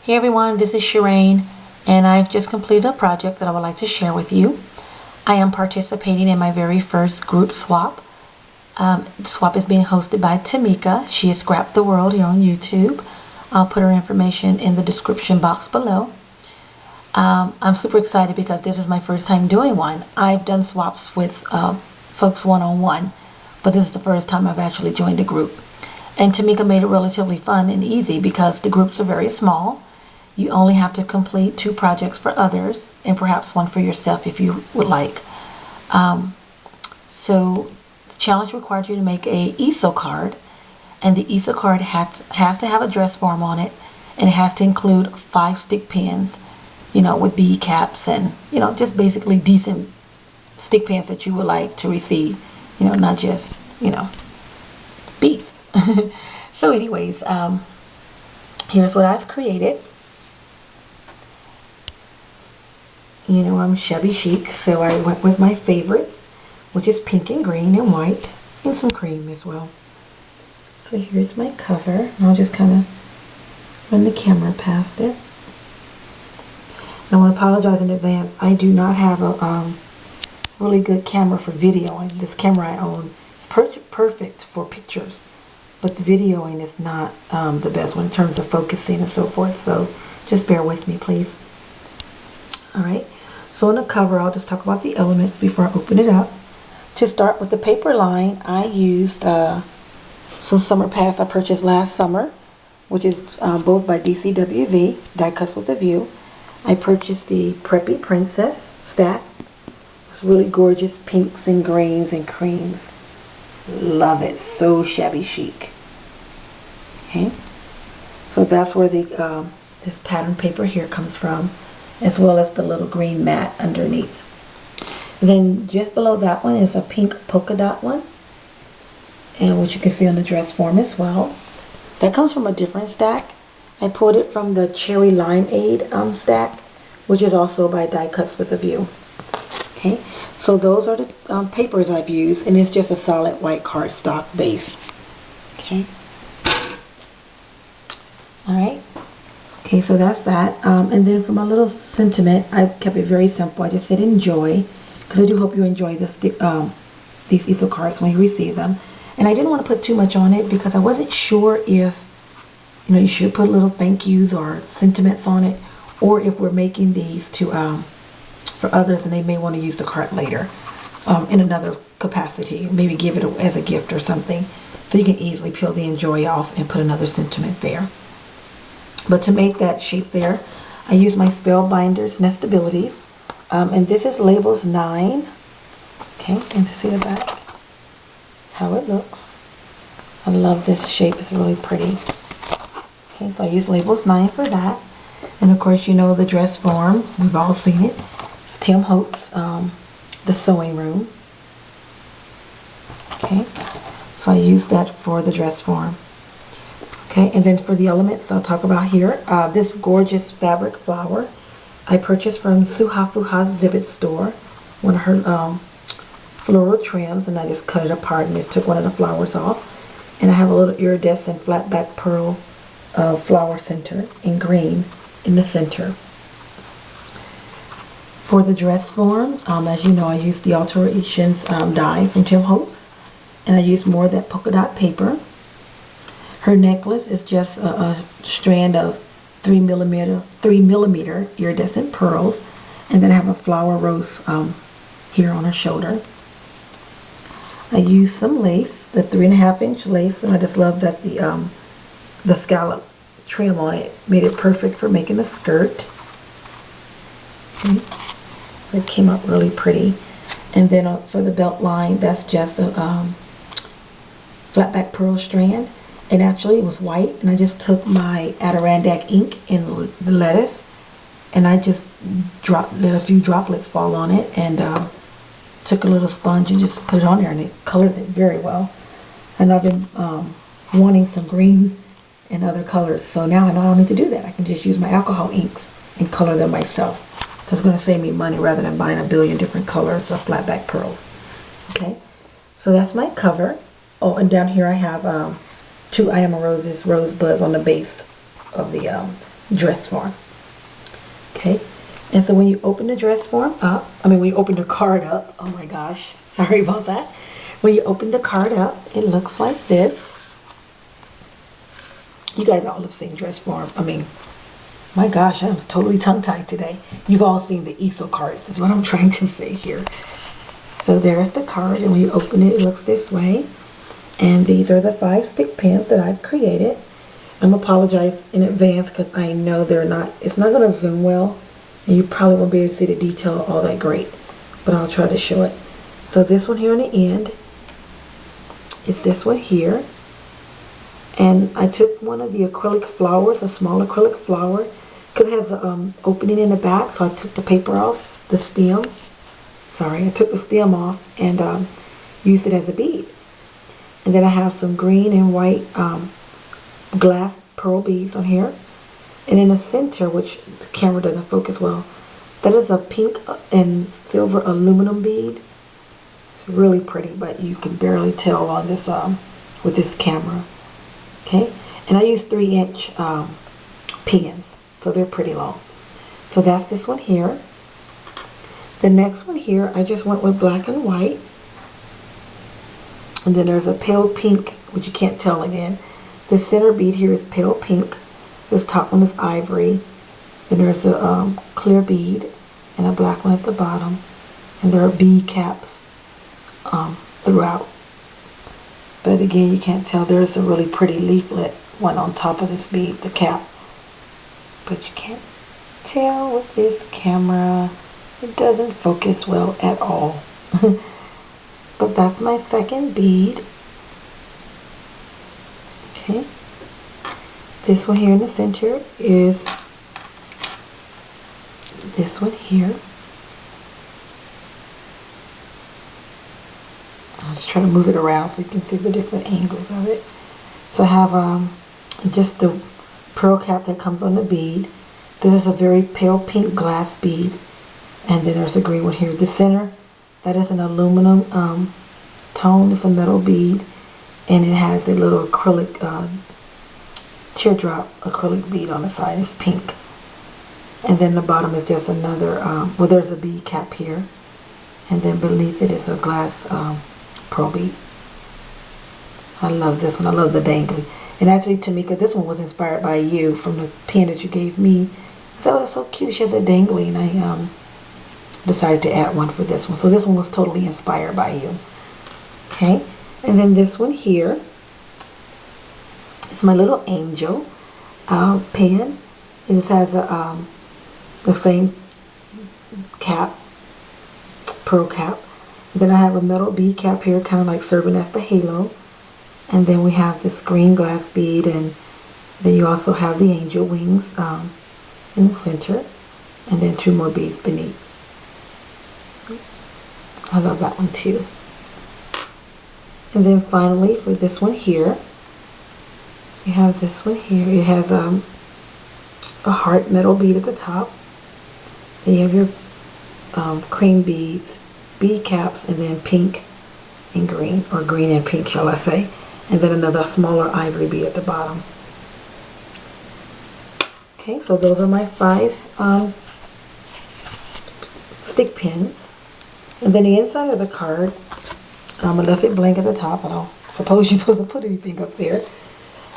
Hey everyone, this is Shireen, and I've just completed a project that I would like to share with you. I am participating in my very first group swap. The swap is being hosted by Tmika. She is Scrapdaworld here on YouTube. I'll put her information in the description box below. I'm super excited because this is my first time doing one. I've done swaps with folks one-on-one, but this is the first time I've actually joined a group. And Tmika made it relatively fun and easy because the groups are very small. You only have to complete 2 projects for others and perhaps 1 for yourself if you would like. So the challenge required you to make a Easel card, and the Easel card has to have a dress form on it, and it has to include 5 stick pins, with bead caps and, just basically decent stick pins that you would like to receive, not just, beads. So anyways, here's what I've created. I'm shabby chic, so I went with my favorite, which is pink and green and white, and some cream as well. So here's my cover. I'll just kind of run the camera past it. And I want to apologize in advance. I do not have a really good camera for videoing. This camera I own is perfect for pictures, but the videoing is not the best one in terms of focusing and so forth. So just bear with me, please. Alright, so on the cover, I'll just talk about the elements before I open it up. To start with the paper line, I used some summer pads I purchased last summer, which is both by DCWV, Die Cuts with a View. I purchased the Preppy Princess stack. It's really gorgeous pinks and greens and creams. Love it, so shabby chic. Okay, so that's where the this pattern paper here comes from, as well as the little green mat underneath. And then just below that one is a pink polka dot one, and which you can see on the dress form as well. That comes from a different stack. I pulled it from the Cherry Limeade stack, which is also by Die Cuts with a View. Okay, so those are the papers I've used, and it's just a solid white cardstock base. Okay. All right. Okay, so that's that. And then for my little sentiment, I kept it very simple. I just said enjoy, because I do hope you enjoy this, these Easel cards when you receive them. And I didn't want to put too much on it because I wasn't sure if, you should put little thank yous or sentiments on it, or if we're making these to for others and they may want to use the card later in another capacity. Maybe give it as a gift or something. So you can easily peel the enjoy off and put another sentiment there. But to make that shape there, I use my Spellbinders Nestabilities. And this is Labels 9. Okay, and to see the back, that's how it looks. I love this shape, it's really pretty. Okay, so I use Labels 9 for that. And of course, the dress form, we've all seen it. It's Tim Holtz, The Sewing Room. Okay, so I use that for the dress form. Okay, and then for the elements I'll talk about here, this gorgeous fabric flower I purchased from Suha Fuha's Zibbit store, one of her floral trims, and I just cut it apart and just took one of the flowers off. And I have a little iridescent flat back pearl flower center in green in the center. For the dress form, as you know, I used the Alterations die from Tim Holtz, and I used more of that polka dot paper. Her necklace is just a strand of 3 millimeter iridescent pearls, and then I have a flower rose here on her shoulder. I used some lace, the 3.5-inch lace, and I just love that the scallop trim on it made it perfect for making a skirt. Okay. So it came out really pretty. And then for the belt line, that's just a flat back pearl strand. And actually it was white, and I just took my Adirondack ink in the lettuce, and I just let a few droplets fall on it, and took a little sponge and just put it on there, and it colored it very well. And I've been wanting some green and other colors, so now I know I don't need to do that. I can just use my alcohol inks and color them myself. So it's going to save me money rather than buying a billion different colors of flat back pearls. Okay, so that's my cover. Oh, and down here I have 2 I Am a Rose's rosebuds on the base of the dress form. Okay, and so when you open the dress form up, when you open the card up, oh my gosh, sorry about that. When you open the card up, it looks like this. You guys all have seen dress form. My gosh, I'm totally tongue-tied today. You've all seen the Easel cards, is what I'm trying to say here. So there's the card, and when you open it, it looks this way. And these are the 5 stick pins that I've created. I'm apologize in advance because I know it's not going to zoom well, and you probably won't be able to see the detail all that great, but I'll try to show it. So this one here on the end is this one here, and I took one of the acrylic flowers, a small acrylic flower, because it has an opening in the back, so I took the paper off, the stem. Sorry, I took the stem off and used it as a bead. And then I have some green and white glass pearl beads on here. And in the center, which the camera doesn't focus well, that is a pink and silver aluminum bead. It's really pretty, but you can barely tell on this with this camera. Okay, and I use 3-inch pins, so they're pretty long. So that's this one here. The next one here, I just went with black and white. And then there's a pale pink, which you can't tell again. The center bead here is pale pink. This top one is ivory. Then there's a clear bead and a black one at the bottom. And there are bead caps throughout. But again, you can't tell. There's a really pretty leaflet one on top of this bead, the cap. But you can't tell with this camera. It doesn't focus well at all. But that's my second bead. Okay. This one here in the center is this one here. I'll just try to move it around so you can see the different angles of it. So I have just the pearl cap that comes on the bead. This is a very pale pink glass bead. And then there's a green one here. The center, that is an aluminum tone. It's a metal bead. And it has a little acrylic, teardrop acrylic bead on the side. It's pink. And then the bottom is just another, well, there's a bead cap here. And then beneath it is a glass pearl bead. I love this one. I love the dangly. And actually, Tmika, this one was inspired by you from the pin that you gave me. So it's so cute. She has a dangly, and I decided to add one for this one. So this one was totally inspired by you. Okay, and then this one here is my little angel pen. It just has a the same cap, pearl cap. And then I have a metal bead cap here, kind of like serving as the halo. And then we have this green glass bead, and then you also have the angel wings in the center, and then 2 more beads beneath. I love that one too. And then finally for this one here, you have this one here. It has a heart metal bead at the top. Then you have your cream beads, bead caps, and then pink and green, or green and pink, shall I say. And then another smaller ivory bead at the bottom. Okay, so those are my 5 stick pins. And then the inside of the card, I left it blank at the top. I don't suppose you're supposed to put anything up there.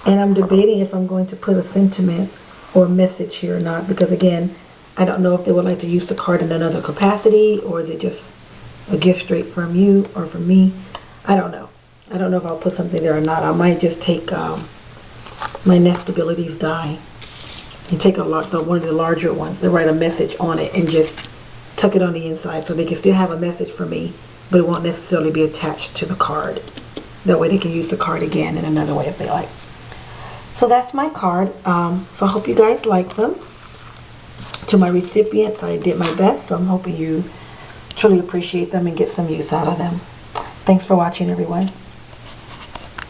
And I'm debating if I'm going to put a sentiment or a message here or not, because again, I don't know if they would like to use the card in another capacity, or is it just a gift straight from you or from me. I don't know. I don't know if I'll put something there or not. I might just take my Nestabilities die and take one of the larger ones and write a message on it and just tuck it on the inside so they can still have a message for me, but it won't necessarily be attached to the card. That way they can use the card again in another way if they like. So that's my card. So I hope you guys like them. To my recipients, I did my best, so I'm hoping you truly appreciate them and get some use out of them. Thanks for watching, everyone.